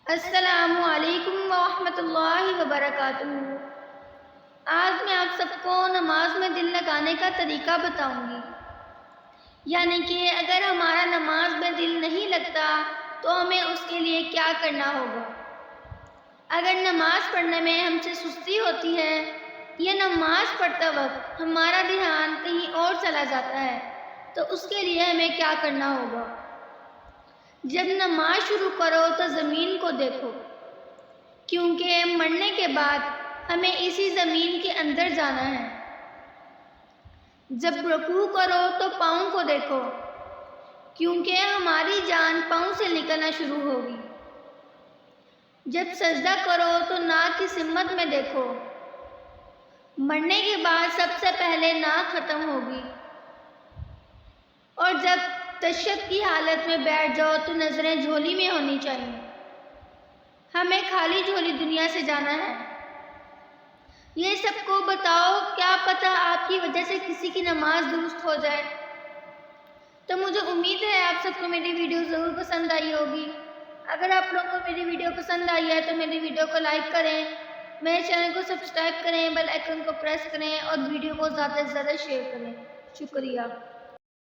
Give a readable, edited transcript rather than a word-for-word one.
السلام علیکم ورحمۃ اللہ وبرکاتہ۔ آج میں آپ سب کو نماز میں دل لگانے کا طریقہ بتاؤں گی، یعنی کہ اگر ہمارا نماز میں دل نہیں لگتا تو ہمیں اس کے لیے کیا کرنا ہوگا۔ اگر نماز پڑھنے میں ہم سے سستی ہوتی ہے یا نماز پڑھتے وقت ہمارا دھیان کہیں اور چلا جاتا ہے تو اس کے لیے ہمیں کیا کرنا ہوگا۔ جب نماز شروع کرو تو زمین کو دیکھو، کیونکہ مرنے کے بعد ہمیں اسی زمین کے اندر جانا ہے۔ جب رکوع کرو تو پاؤں کو دیکھو، کیونکہ ہماری جان پاؤں سے نکلنا شروع ہوگی۔ جب سجدہ کرو تو ناک کی سمت میں دیکھو، مرنے کے بعد سب سے پہلے ناک ختم ہوگی۔ اور جب تشہد کی حالت میں بیٹھ جاؤ تو نظریں جھولی میں ہونی چاہیے۔ ہمیں خالی جھولی دنیا سے جانا ہے۔ یہ سب کو بتاؤ، کیا پتہ آپ کی وجہ سے کسی کی نماز درست ہو جائے۔ تو مجھے امید ہے آپ سب کو میری ویڈیو ضرور پسند آئی ہوگی۔ اگر آپ لوگوں کو میری ویڈیو پسند آئی ہے تو میری ویڈیو کو لائک کریں، میرے چینل کو سبسکرائب کریں، بیل آئیکن کو پریس کریں اور ویڈیو کو زیادہ سے زیادہ شیئر کریں۔ شکریہ۔